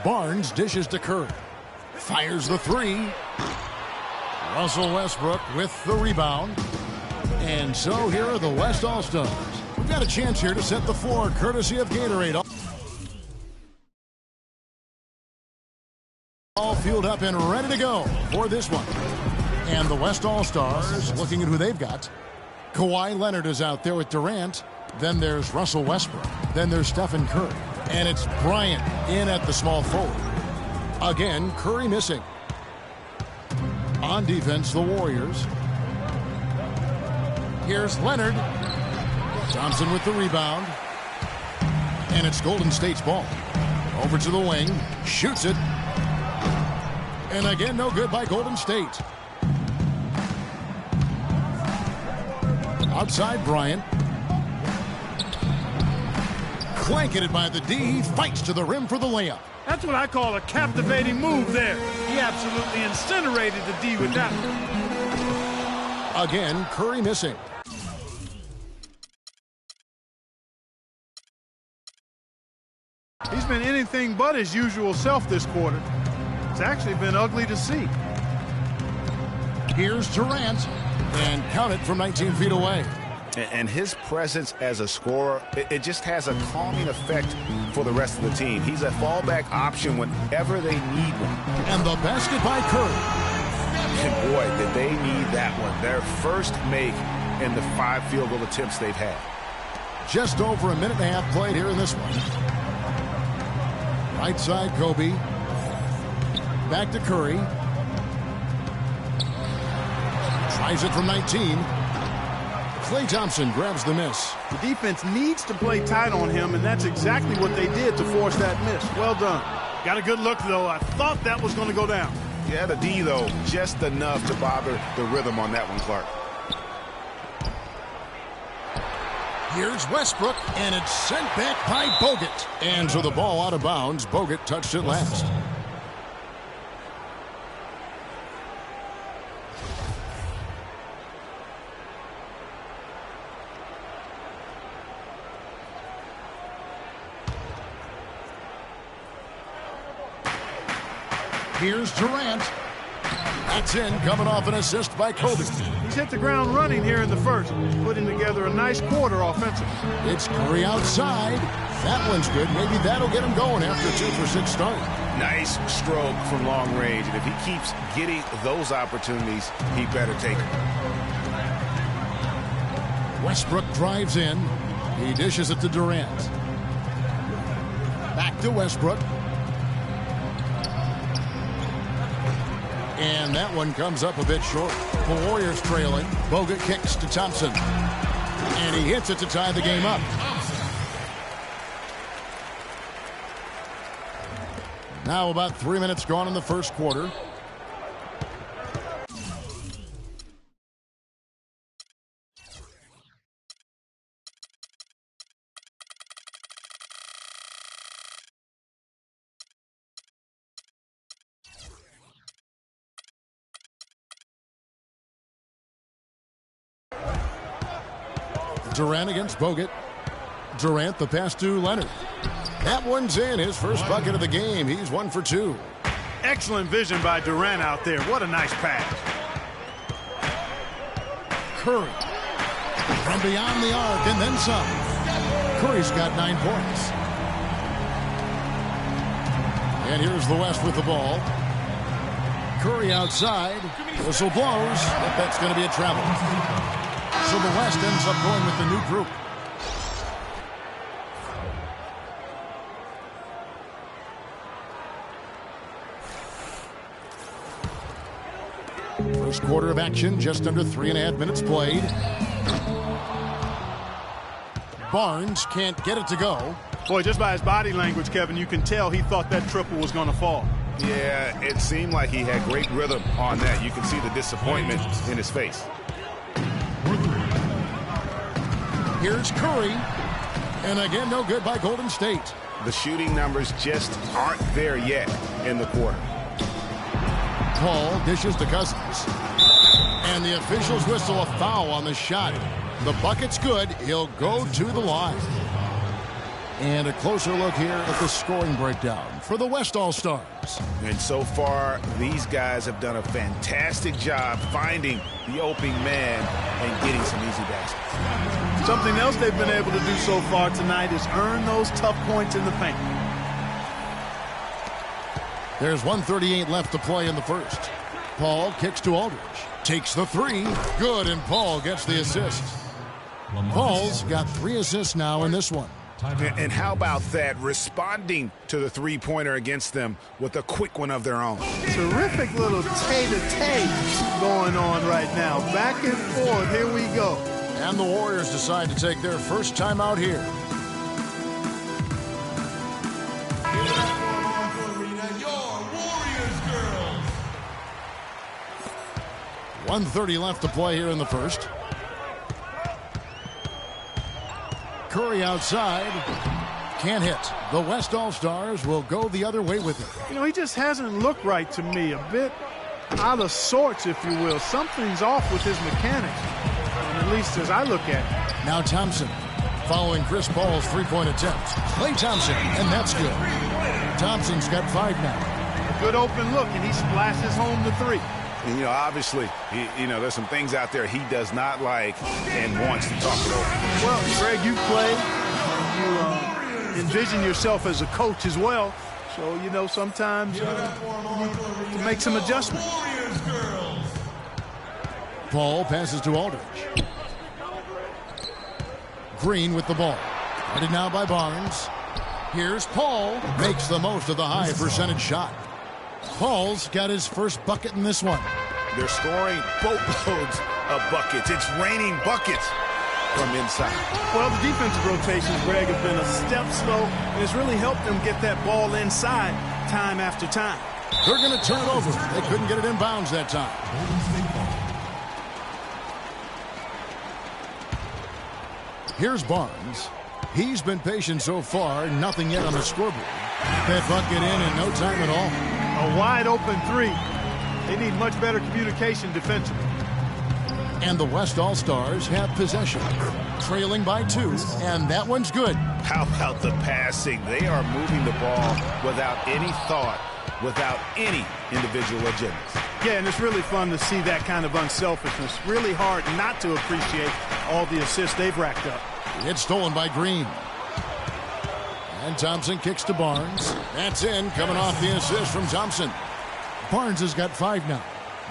Barnes dishes to Curry. Fires the three. Russell Westbrook with the rebound. And so here are the West All-Stars. We've got a chance here to set the floor courtesy of Gatorade. All fueled up and ready to go for this one. And the West All-Stars looking at who they've got. Kawhi Leonard is out there with Durant. Then there's Russell Westbrook. Then there's Stephen Curry. And it's Bryant in at the small forward. Again, Curry missing. On defense, the Warriors. Here's Leonard. Thompson with the rebound. And it's Golden State's ball. Over to the wing. Shoots it. And again, no good by Golden State. Outside Bryant. Clanking it by the D. Fights to the rim for the layup. That's what I call a captivating move there. He absolutely incinerated the D with that one. Again, Curry missing. He's been anything but his usual self this quarter. It's actually been ugly to see. Here's Durant. And count it from 19 feet away. And his presence as a scorer, it just has a calming effect for the rest of the team. He's a fallback option whenever they need one. And the basket by Curry. And boy, did they need that one. Their first make in the 5 field goal attempts they've had. Just over a minute and a half played here in this one. Right side, Kobe. Back to Curry. Tries it from 19. Klay Thompson grabs the miss. The defense needs to play tight on him, and that's exactly what they did to force that miss. Well done. Got a good look, though. I thought that was going to go down. Yeah, the D, though, just enough to bother the rhythm on that one, Clark. Here's Westbrook, and it's sent back by Bogut. And so the ball out of bounds. Bogut touched it last. Here's Durant. That's in, coming off an assist by Kobe. He's hit the ground running here in the first, putting together a nice quarter offensively. It's Curry outside. That one's good. Maybe that'll get him going after a 2-for-6 start. Nice stroke from long range, and if he keeps getting those opportunities, he better take them. Westbrook drives in. He dishes it to Durant. Back to Westbrook. And that one comes up a bit short. The Warriors trailing. Bogut kicks to Thompson. And he hits it to tie the game up. Now about 3 minutes gone in the first quarter. Durant against Bogut. Durant, the pass to Leonard. That one's in, his first bucket of the game. He's 1 for 2. Excellent vision by Durant out there. What a nice pass. Curry. From beyond the arc and then some. Curry's got 9 points. And here's the West with the ball. Curry outside. Whistle blows, but that's going to be a travel. So the West ends up going with the new group. First quarter of action, just under 3.5 minutes played. Barnes can't get it to go. Boy, just by his body language, Kevin, you can tell he thought that triple was going to fall. Yeah, it seemed like he had great rhythm on that. You can see the disappointment in his face. Here's Curry. And again, no good by Golden State. The shooting numbers just aren't there yet in the quarter. Paul dishes to Cousins. And the officials whistle a foul on the shot. The bucket's good. He'll go to the line. And a closer look here at the scoring breakdown for the West All-Stars. And so far, these guys have done a fantastic job finding the opening man and getting some easy baskets. Something else they've been able to do so far tonight is earn those tough points in the paint. There's 1:38 left to play in the first. Paul kicks to Aldridge. Takes the three. Good, and Paul gets the assist. Paul's got 3 assists now in this one. And how about that, responding to the three-pointer against them with a quick one of their own. Terrific little tay-to-tay going on right now. Back and forth, here we go. And the Warriors decide to take their first time out here. Give it up for Marco Arena, your Warriors girls. 1:30 left to play here in the first. Curry outside. Can't hit. The West All-Stars will go the other way with it. You know, he just hasn't looked right to me. A bit out of sorts, if you will. Something's off with his mechanics, at least as I look at it. Now Thompson following Chris Paul's three-point attempt. Klay Thompson, and that's good. Thompson's got 5 now. A good open look, and he splashes home the 3. And, you know, obviously, there's some things out there he does not like and wants to talk it over. Well, Greg, you play. You envision yourself as a coach as well. So, you know, sometimes you need to make some adjustments. Paul passes to Aldridge. Green with the ball. Guarded now by Barnes. Here's Paul. Makes the most of the high percentage shot. Paul's got his first bucket in this one. They're scoring boatloads of buckets. It's raining buckets from inside. Well, the defensive rotations, Greg, have been a step slow, and it's really helped them get that ball inside time after time. They're going to turn it over. They couldn't get it in bounds that time. Here's Barnes. He's been patient so far. Nothing yet on the scoreboard. That bucket in no time at all. A wide open 3. They need much better communication defensively. And the West All-Stars have possession. Trailing by 2, and that one's good. How about the passing? They are moving the ball without any thought, without any individual agendas. Yeah, and it's really fun to see that kind of unselfishness. Really hard not to appreciate all the assists they've racked up. It's stolen by Green. And Thompson kicks to Barnes. That's in, coming off the assist from Thompson. Barnes has got 5 now.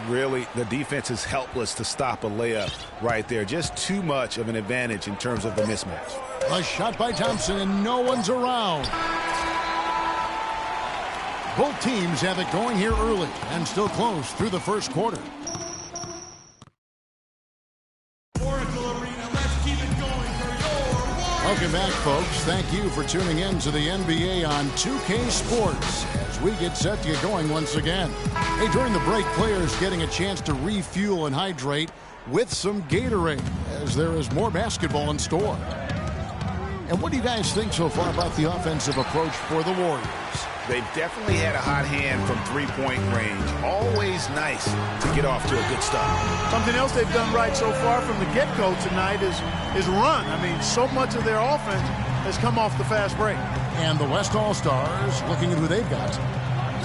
Really, the defense is helpless to stop a layup right there. Just too much of an advantage in terms of the mismatch. A shot by Thompson, and no one's around. Both teams have it going here early and still close through the first quarter. Welcome back, folks. Thank you for tuning in to the NBA on 2K Sports as we get set to get going once again. Hey, during the break, players getting a chance to refuel and hydrate with some Gatorade as there is more basketball in store. And what do you guys think so far about the offensive approach for the Warriors? They've definitely had a hot hand from three-point range. Always nice to get off to a good start. Something else they've done right so far from the get-go tonight is run. I mean, so much of their offense has come off the fast break. And the West All-Stars, looking at who they've got.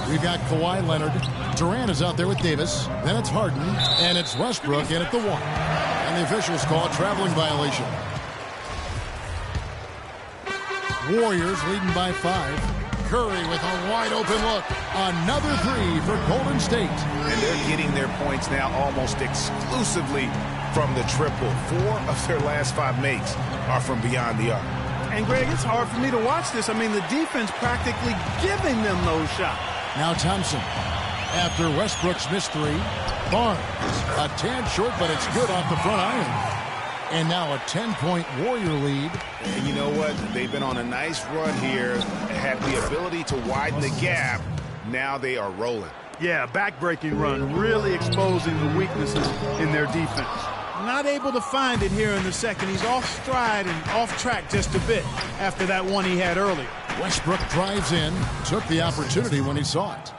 We've got Kawhi Leonard. Durant is out there with Davis. Then it's Harden. And it's Westbrook in at the 1. And the officials call a traveling violation. Warriors leading by 5. Curry with a wide-open look. Another 3 for Golden State. And they're getting their points now almost exclusively from the triple. 4 of their last 5 makes are from beyond the arc. And, Greg, it's hard for me to watch this. I mean, the defense practically giving them those shots. Now Thompson. After Westbrook's missed 3. Barnes. A tad short, but it's good off the front iron. And now a 10-point Warrior lead. And you know what? They've been on a nice run here, had the ability to widen the gap. Now they are rolling. Yeah, back-breaking run, really exposing the weaknesses in their defense. Not able to find it here in the second. He's off stride and off track just a bit after that one he had earlier. Westbrook drives in, took the opportunity when he saw it.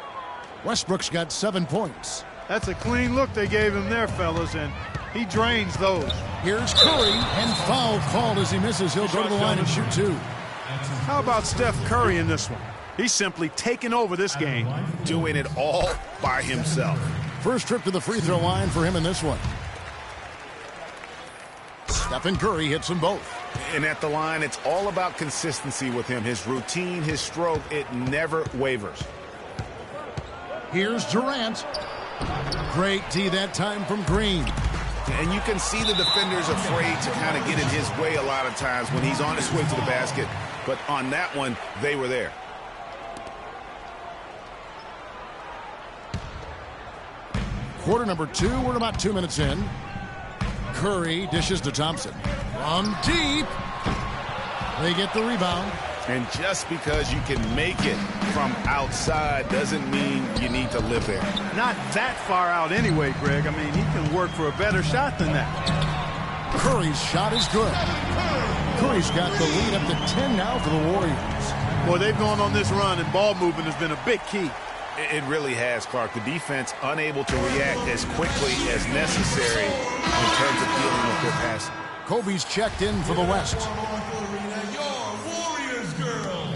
Westbrook's got 7 points. That's a clean look they gave him there, fellas, and he drains those. Here's Curry, and foul called as he misses. He'll go to the line and shoot 2. How about Steph Curry in this one? He's simply taking over this game. Doing it all by himself. First trip to the free throw line for him in this one. Stephen Curry hits them both. And at the line, it's all about consistency with him. His routine, his stroke, it never wavers. Here's Durant. Great D that time from Green. And you can see the defenders afraid to kind of get in his way a lot of times when he's on his way to the basket. But on that one, they were there. Quarter number 2, we're about 2 minutes in. Curry dishes to Thompson. From deep. They get the rebound. And just because you can make it from outside doesn't mean you need to live there. Not that far out anyway, Greg. I mean, he can work for a better shot than that. Curry's shot is good. Curry's got the lead up to 10 now for the Warriors. Boy, they've gone on this run, and ball movement has been a big key. It really has, Clark. The defense unable to react as quickly as necessary in terms of dealing with their passing. Kobe's checked in for the West.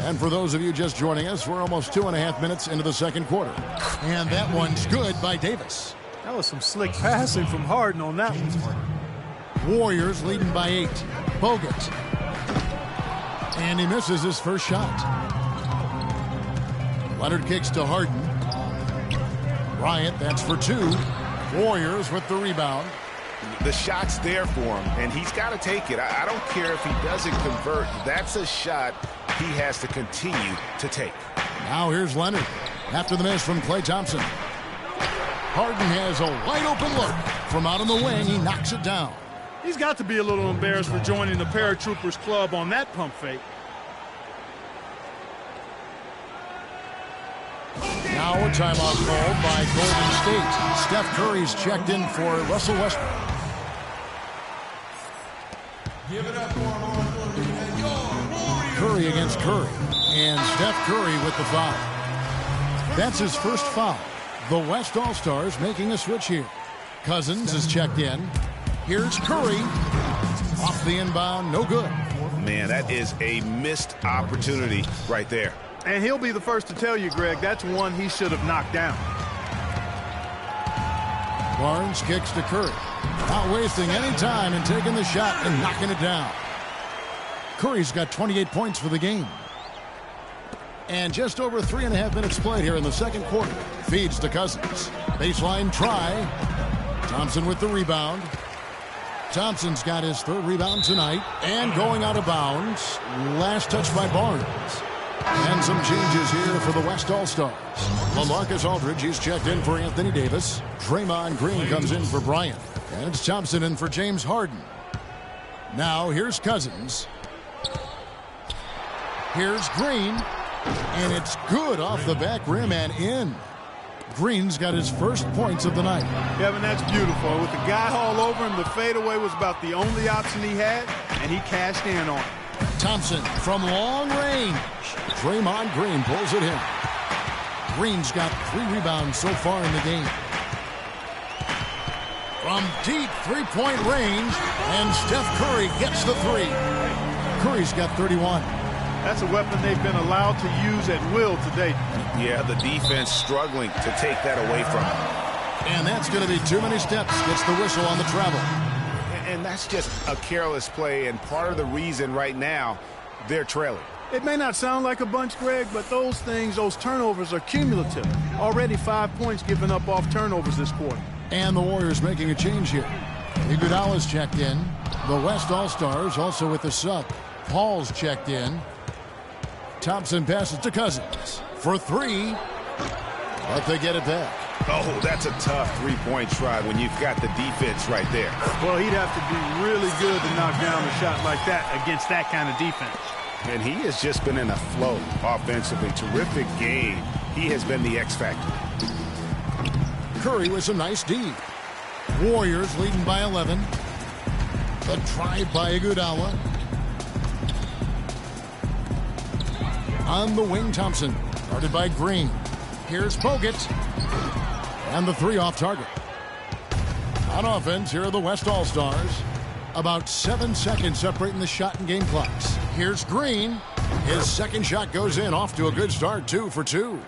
And for those of you just joining us, we're almost 2.5 minutes into the second quarter. And that one's good by Davis. That was some slick passing from Harden on that one. Warriors leading by 8. Bogut. And he misses his first shot. Leonard kicks to Harden. Bryant, that's for 2. Warriors with the rebound. The shot's there for him, and he's got to take it. I don't care if he doesn't convert. That's a shot he has to continue to take. Now here's Leonard. After the miss from Klay Thompson. Harden has a wide-open look. From out on the wing, he knocks it down. He's got to be a little embarrassed for joining the Paratroopers Club on that pump fake. Now a timeout called by Golden State. Steph Curry's checked in for Russell Westbrook. Give it up for North Arena, your Warriors. Curry against Curry. And Steph Curry with the foul. That's his first foul. The West All-Stars making a switch here. Cousins is checked in. Here's Curry. Off the inbound, no good. Man, that is a missed opportunity right there. And he'll be the first to tell you, Greg, that's one he should have knocked down. Barnes kicks to Curry. Not wasting any time in taking the shot and knocking it down. Curry's got 28 points for the game. And just over 3.5 minutes played here in the second quarter. Feeds to Cousins. Baseline try. Thompson with the rebound. Thompson's got his 3rd rebound tonight. And going out of bounds. Last touch by Barnes. And some changes here for the West All-Stars. LaMarcus Aldridge, he's checked in for Anthony Davis. Draymond Green comes in for Bryant. And it's Thompson in for James Harden. Now here's Cousins. Here's Green. And it's good off the back rim and in. Green's got his first points of the night. Kevin, that's beautiful. With the guy all over him, the fadeaway was about the only option he had, and he cashed in on it. Thompson from long range. Draymond Green pulls it in. Green's got 3 rebounds so far in the game. From deep three-point range, and Steph Curry gets the 3. Curry's got 31. That's a weapon they've been allowed to use at will today. Yeah, the defense struggling to take that away from him. And that's going to be too many steps. Gets the whistle on the travel. And that's just a careless play, and part of the reason right now they're trailing. It may not sound like a bunch, Greg, but those turnovers are cumulative. Already 5 points given up off turnovers this quarter. And the Warriors making a change here. Iguodala's checked in. The West All-Stars also with the sub. Paul's checked in. Thompson passes to Cousins for 3. But they get it back. Oh, that's a tough three-point try when you've got the defense right there. Well, he'd have to be really good to knock down a shot like that against that kind of defense. And he has just been in a flow offensively. Terrific game. He has been the X factor. Curry with some nice D. Warriors leading by 11. The drive by Iguodala. On the wing, Thompson. Guarded by Green. Here's Bogut. And the 3 off target. On offense, here are the West All-Stars. About 7 seconds separating the shot and game clocks. Here's Green. His second shot goes in, off to a good start, 2 for 2.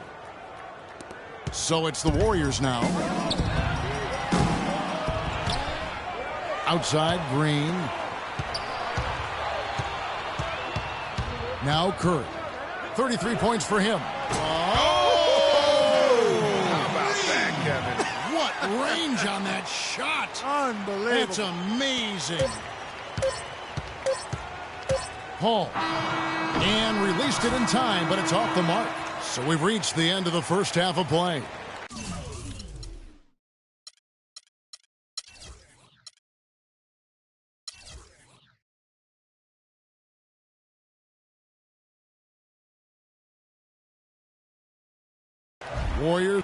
So it's the Warriors now. Outside, Green. Now Curry. 33 points for him. How about that, Kevin? What range on that shot. Unbelievable. It's amazing. Paul. And released it in time, but it's off the mark. So we've reached the end of the first half of play. Warriors.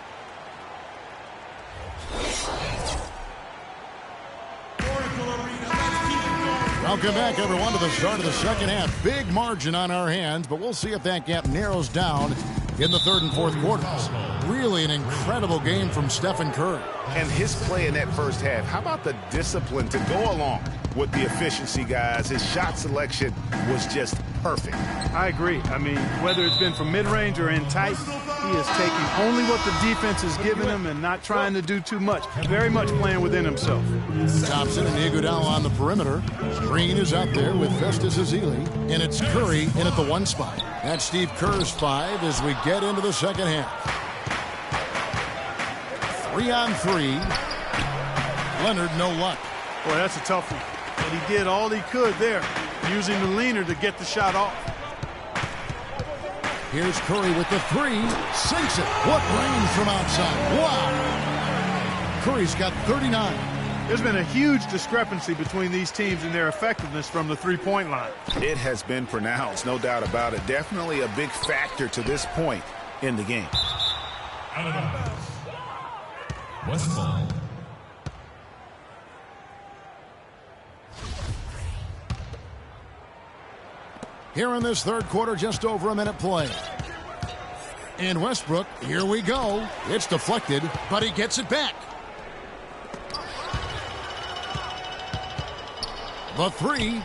Welcome back, everyone, to the start of the second half. Big margin on our hands, but we'll see if that gap narrows down in the third and fourth quarters. Really an incredible game from Stephen Curry. And his play in that first half, how about the discipline to go along with the efficiency, guys? His shot selection was just perfect. I agree. I mean, whether it's been from mid-range or in tight, he is taking only what the defense is giving him and not trying to do too much. Very much playing within himself. Thompson and Iguodala on the perimeter. Green is out there with Festus Ezeli, and it's Curry in at the 1 spot. That's Steve Kerr's 5 as we get into the second half. 3-on-3. Leonard, no luck. Boy, that's a tough one. But he did all he could there, using the leaner to get the shot off. Here's Curry with the 3. Sinks it. What range from outside. Wow. Curry's got 39. There's been a huge discrepancy between these teams in their effectiveness from the three-point line. It has been pronounced, no doubt about it. Definitely a big factor to this point in the game. Out of bounds. West ball. Here in this third quarter, just over a minute play. And Westbrook, here we go. It's deflected, but he gets it back. The 3.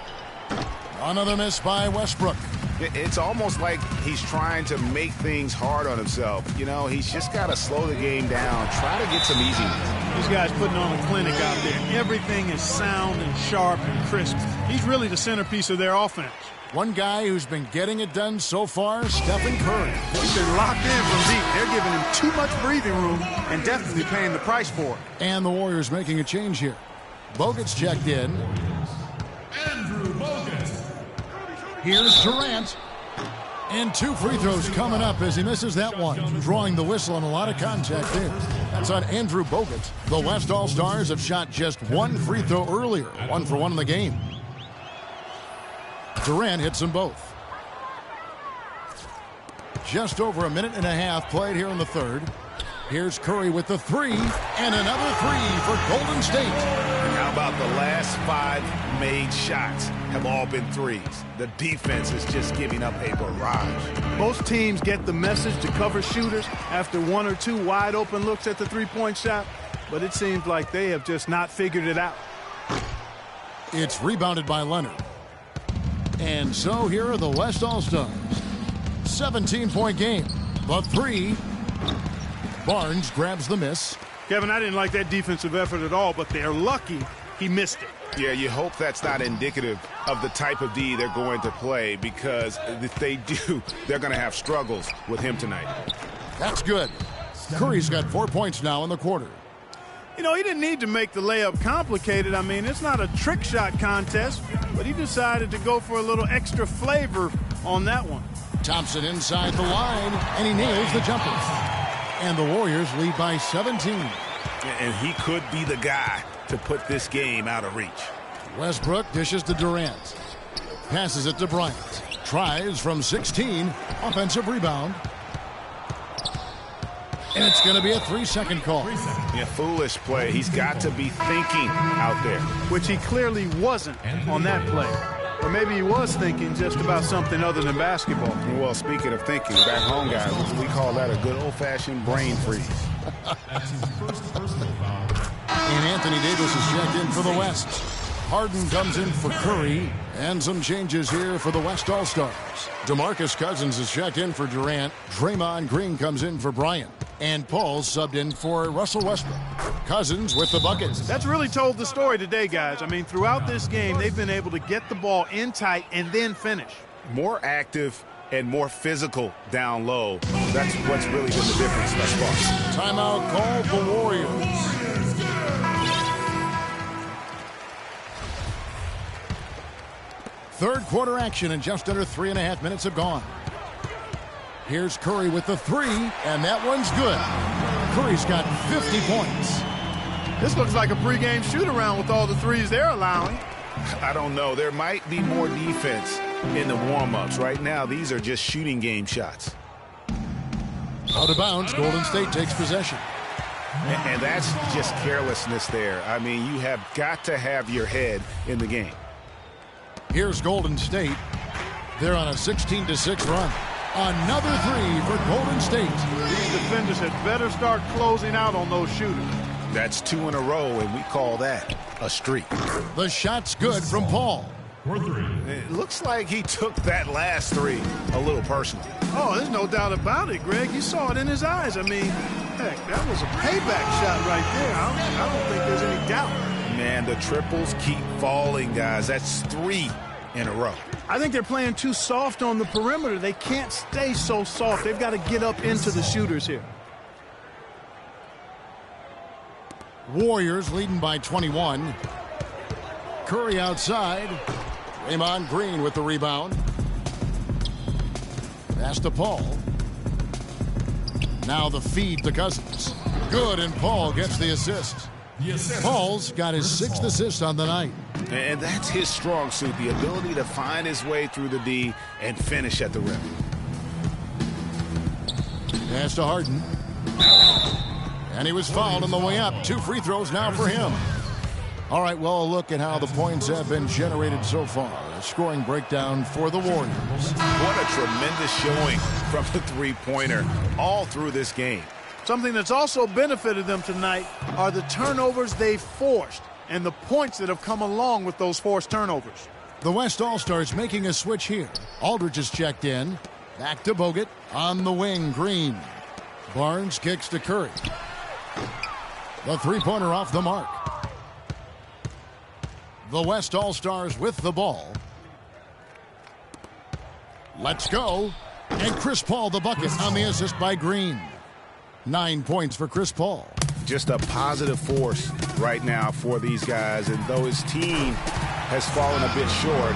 Another miss by Westbrook. It's almost like he's trying to make things hard on himself. You know, he's just got to slow the game down, try to get some easy ones. These guys putting on a clinic out there. Everything is sound and sharp and crisp. He's really the centerpiece of their offense. One guy who's been getting it done so far, Stephen Curry. He's been locked in from deep. They're giving him too much breathing room and definitely paying the price for it. And the Warriors making a change here. Bogut's checked in. Andrew Bogut. Here's Durant. And 2 free throws coming up as he misses that one. Drawing the whistle and a lot of contact there. That's on Andrew Bogut. The West All-Stars have shot just 1 free throw earlier. 1 for 1 in the game. Durant hits them both. Just over a minute and a half played here in the third. Here's Curry with the 3, and another 3 for Golden State. And how about the last 5 made shots have all been threes? The defense is just giving up a barrage. Most teams get the message to cover shooters after 1 or 2 wide open looks at the three-point shot, but it seems like they have just not figured it out. It's rebounded by Leonard. And so here are the West All-Stars. 17-point game. The 3. Barnes grabs the miss. Kevin, I didn't like that defensive effort at all, but they're lucky he missed it. Yeah, you hope that's not indicative of the type of D they're going to play, because if they do, they're going to have struggles with him tonight. That's good. Curry's got 4 points now in the quarter. You know, he didn't need to make the layup complicated. I mean, it's not a trick shot contest, but he decided to go for a little extra flavor on that one. Thompson inside the line, and he nails the jumper. And the Warriors lead by 17. And he could be the guy to put this game out of reach. Westbrook dishes to Durant. Passes it to Bryant. Tries from 16. Offensive rebound. And it's going to be a 3-second call. Yeah, foolish play. He's got to be thinking out there. Which he clearly wasn't on that play. Or maybe he was thinking just about something other than basketball. Well, speaking of thinking, back home, guys, we call that a good old-fashioned brain freeze. And Anthony Davis is checked in for the West. Harden comes in for Curry. And some changes here for the West All-Stars. DeMarcus Cousins is checked in for Durant. Draymond Green comes in for Bryant. And Paul subbed in for Russell Westbrook. Cousins with the buckets. That's really told the story today, guys. I mean, throughout this game, they've been able to get the ball in tight and then finish. More active and more physical down low. That's what's really been the difference thus far. Timeout called the Warriors. Third quarter action, and just under 3.5 minutes have gone. Here's Curry with the three, and that one's good. Curry's got 50 points. This looks like a pregame shoot-around with all the threes they're allowing. I don't know. There might be more defense in the warm-ups. Right now, these are just shooting game shots. Out of bounds, Golden State takes possession. And that's just carelessness there. I mean, you have got to have your head in the game. Here's Golden State. They're on a 16-6 run. Another three for Golden State. These defenders had better start closing out on those shooters. That's 2 in a row, and we call that a streak. The shot's good from Paul. It looks like he took that last three a little personally. Oh, there's no doubt about it, Greg. You saw it in his eyes. I mean, heck, that was a payback shot right there. I don't think there's any doubt. Man, the triples keep falling, guys. That's 3 in a row. I think they're playing too soft on the perimeter. They can't stay so soft. They've got to get up into the shooters here. Warriors leading by 21. Curry outside. Draymond Green with the rebound. Pass to Paul. Now the feed to Cousins. Good, and Paul gets the assist. Paul's got his 6th assist on the night. And that's his strong suit, the ability to find his way through the D and finish at the rim. Pass to Harden. And he was fouled on the way up. 2 free throws now for him. All right, well, a look at how the points have been generated so far. A scoring breakdown for the Warriors. What a tremendous showing from the three-pointer all through this game. Something that's also benefited them tonight are the turnovers they've forced and the points that have come along with those forced turnovers. The West All-Stars making a switch here. Aldridge is checked in. Back to Bogut. On the wing, Green. Barnes kicks to Curry. The three-pointer off the mark. The West All-Stars with the ball. Let's go. And Chris Paul the bucket on the assist by Green. 9 points for Chris Paul. Just a positive force right now for these guys. And though his team has fallen a bit short,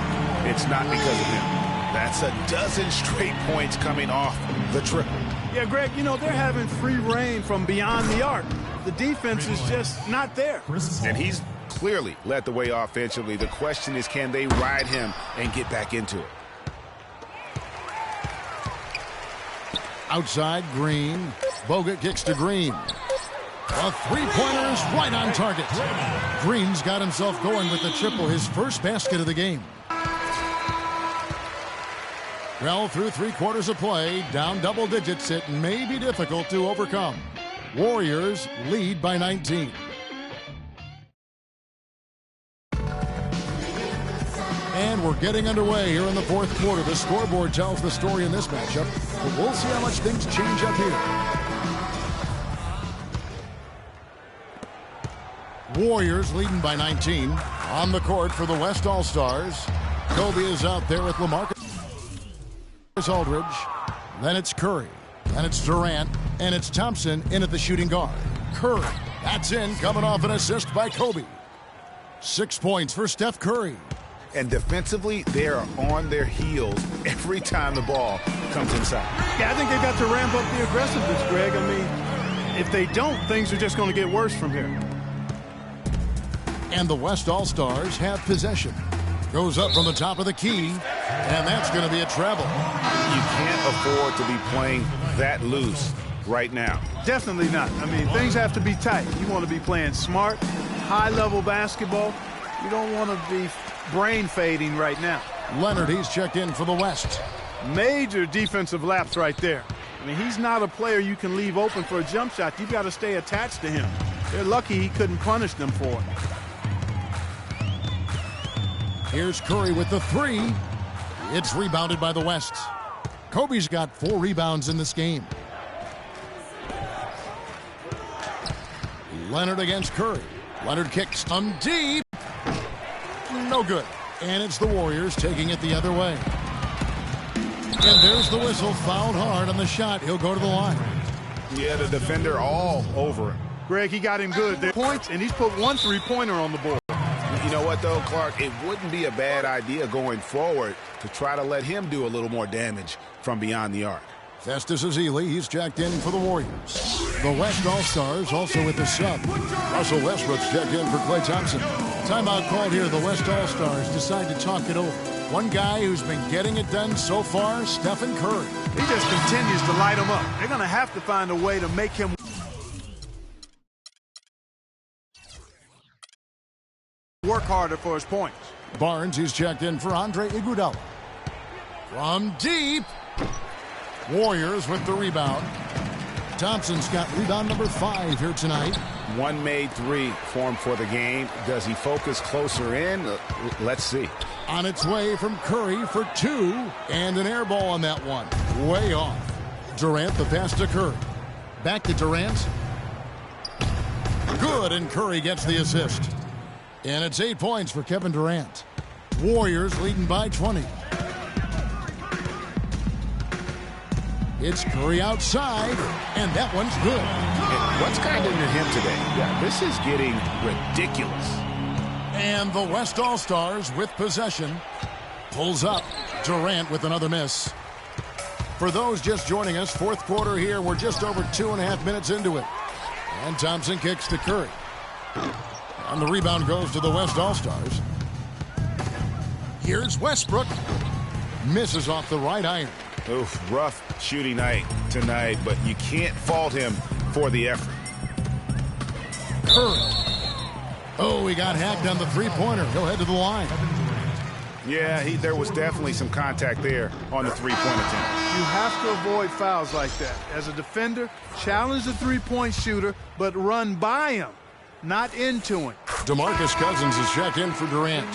it's not because of him. That's a dozen straight points coming off the triple. Yeah, Greg, you know, they're having free reign from beyond the arc. The defense is just not there. And he's clearly led the way offensively. The question is, can they ride him and get back into it? Outside, Green. Bogut kicks to Green. The three-pointer's right on target. Green's got himself going with the triple, his first basket of the game. Well, through 3 quarters of play, down double digits, it may be difficult to overcome. Warriors lead by 19. And we're getting underway here in the 4th quarter. The scoreboard tells the story in this matchup, but we'll see how much things change up here. Warriors leading by 19. On the court for the West All-Stars. Kobe is out there with LaMarcus Aldridge. Then it's Curry. Then it's Durant. And it's Thompson in at the shooting guard. Curry. That's in, coming off an assist by Kobe. 6 points for Steph Curry. And defensively, they are on their heels every time the ball comes inside. Yeah, I think they've got to ramp up the aggressiveness, Greg. I mean, if they don't, things are just going to get worse from here. And the West All-Stars have possession. Goes up from the top of the key, and that's going to be a travel. You can't afford to be playing that loose right now. Definitely not. I mean, things have to be tight. You want to be playing smart, high-level basketball. You don't want to be brain fading right now. Leonard, he's checked in for the West. Major defensive lapse right there. I mean, he's not a player you can leave open for a jump shot. You've got to stay attached to him. They're lucky he couldn't punish them for it. Here's Curry with the three. It's rebounded by the West. Kobe's got 4 rebounds in this game. Leonard against Curry. Leonard kicks deep. No good. And it's the Warriors taking it the other way. And there's the whistle. Fouled hard on the shot. He'll go to the line. Yeah, the defender all over him. Greg, he got him good. There points, and he's put 1 3-pointer on the board. You know what, though, Clark? It wouldn't be a bad idea going forward to try to let him do a little more damage from beyond the arc. Festus Ezeli, he's checked in for the Warriors. The West All-Stars also with the sub. Russell Westbrook's checked in for Klay Thompson. Timeout called here. The West All-Stars decide to talk it over. One guy who's been getting it done so far, Stephen Curry. He just continues to light him up. They're going to have to find a way to make him work harder for his points. Barnes, he's checked in for Andre Iguodala. From deep. Warriors with the rebound. Thompson's got rebound number 5 here tonight. 1 made 3 formed for the game. Does he focus closer in? Let's see. On its way from Curry for 2. And an air ball on that one. Way off. Durant the pass to Curry. Back to Durant. Good, and Curry gets the assist. And it's 8 points for Kevin Durant. Warriors leading by 20. It's Curry outside, and that one's good. And what's kind of into him today? Yeah, this is getting ridiculous. And the West All-Stars with possession. Pulls up. Durant with another miss. For those just joining us, 4th quarter here. We're just over 2.5 minutes into it. And Thompson kicks to Curry. And the rebound goes to the West All-Stars. Here's Westbrook. Misses off the right iron. Oof, rough shooting night tonight, but you can't fault him for the effort. Curry. Oh, he got hacked on the three-pointer. He'll head to the line. Yeah, there was definitely some contact there on the three-point attempt. You have to avoid fouls like that. As a defender, challenge the three-point shooter, but run by him, not into him. DeMarcus Cousins is checked in for Durant.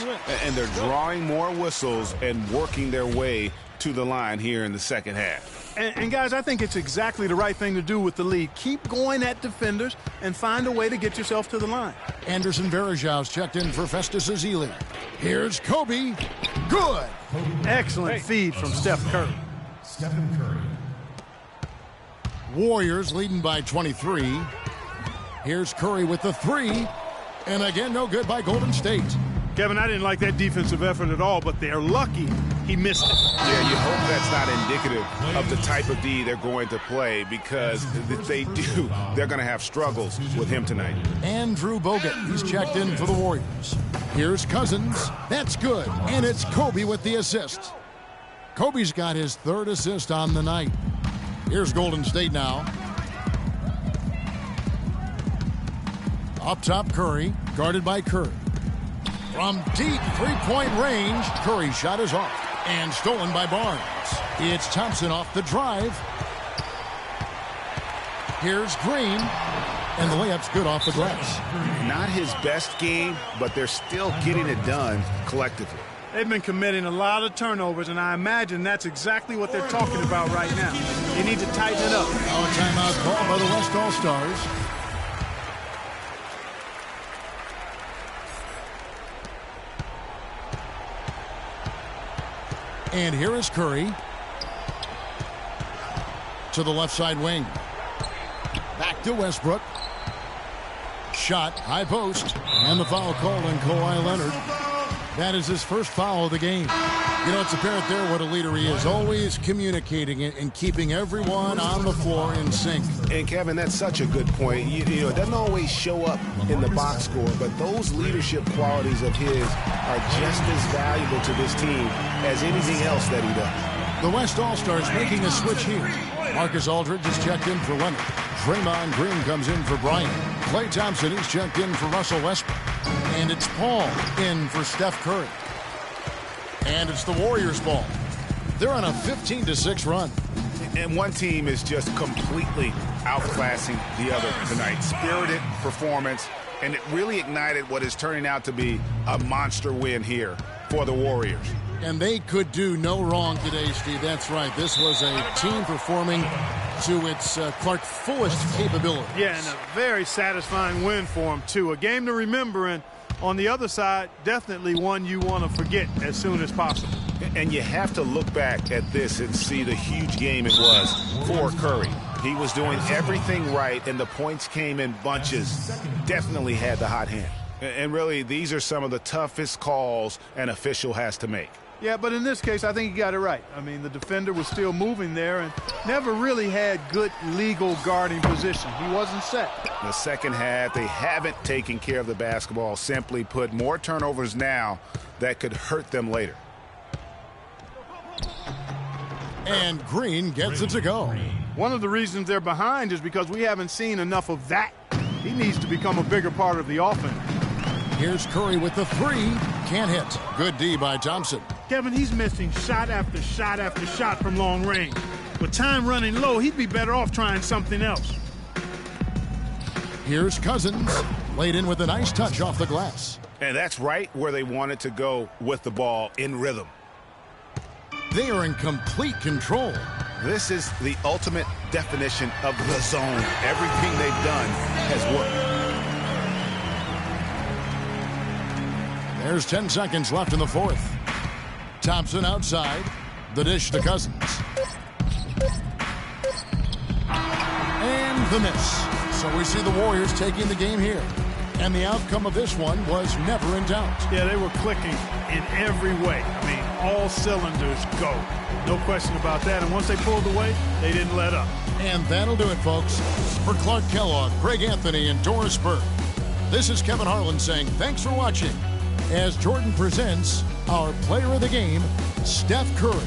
And they're drawing more whistles and working their way to the line here in the second half. And guys, I think it's exactly the right thing to do with the lead. Keep going at defenders and find a way to get yourself to the line. Anderson Varejau's checked in for Festus Ezeli. Here's Kobe. Good. Excellent feed from Steph Curry. Stephen Curry. Warriors leading by 23. Here's Curry with the 3. And again, no good by Golden State. Kevin, I didn't like that defensive effort at all, but they're lucky he missed it. Yeah, you hope that's not indicative of the type of D they're going to play, because if they do, they're going to have struggles with him tonight. Andrew Bogut, he's checked in for the Warriors. Here's Cousins. That's good. And it's Kobe with the assist. Kobe's got his 3rd assist on the night. Here's Golden State now. Up top, Curry, guarded by Curry. From deep three-point range, Curry's shot is off and stolen by Barnes. It's Thompson off the drive. Here's Green, and the layup's good off the glass. Not his best game, but they're still getting it done collectively. They've been committing a lot of turnovers, and I imagine that's exactly what they're talking about right now. They need to tighten it up. Now a timeout called by the West All-Stars. And here is Curry to the left side wing. Back to Westbrook. Shot, high post, and the foul called on Kawhi Leonard. That is his first foul of the game. You know, it's apparent there what a leader he is. Always communicating and keeping everyone on the floor in sync. And, Kevin, that's such a good point. You know, it doesn't always show up in the box score, but those leadership qualities of his are just as valuable to this team as anything else that he does. The West All-Stars making a switch here. Marcus Aldridge is checked in for Leonard. Draymond Green comes in for Bryant. Klay Thompson is checked in for Russell Westbrook. And it's Paul in for Steph Curry. And it's the Warriors' ball. They're on a 15-6 run. And one team is just completely outclassing the other tonight. Spirited performance, and it really ignited what is turning out to be a monster win here for the Warriors. And they could do no wrong today, Steve. That's right. This was a team performing to its Clark fullest capability. Yeah, and a very satisfying win for them, too. A game to remember, and on the other side, definitely one you want to forget as soon as possible. And you have to look back at this and see the huge game it was for Curry. He was doing everything right, and the points came in bunches. Definitely had the hot hand. And really, these are some of the toughest calls an official has to make. Yeah, but in this case, I think he got it right. I mean, the defender was still moving there and never really had good legal guarding position. He wasn't set. The second half, they haven't taken care of the basketball. Simply put, more turnovers now that could hurt them later. And Green gets it to go. One of the reasons they're behind is because we haven't seen enough of that. He needs to become a bigger part of the offense. Here's Curry with the three. Can't hit. Good D by Thompson. Kevin, he's missing shot after shot after shot from long range. With time running low, he'd be better off trying something else. Here's Cousins. Laid in with a nice touch off the glass. And that's right where they wanted to go with the ball, in rhythm. They are in complete control. This is the ultimate definition of the zone. Everything they've done has worked. There's 10 seconds left in the fourth. Thompson outside. The dish to Cousins. And the miss. So we see the Warriors taking the game here. And the outcome of this one was never in doubt. Yeah, they were clicking in every way. I mean, all cylinders go. No question about that. And once they pulled away, they didn't let up. And that'll do it, folks. For Clark Kellogg, Greg Anthony, and Doris Burke, this is Kevin Harlan saying thanks for watching as Jordan presents our player of the game, Steph Curry.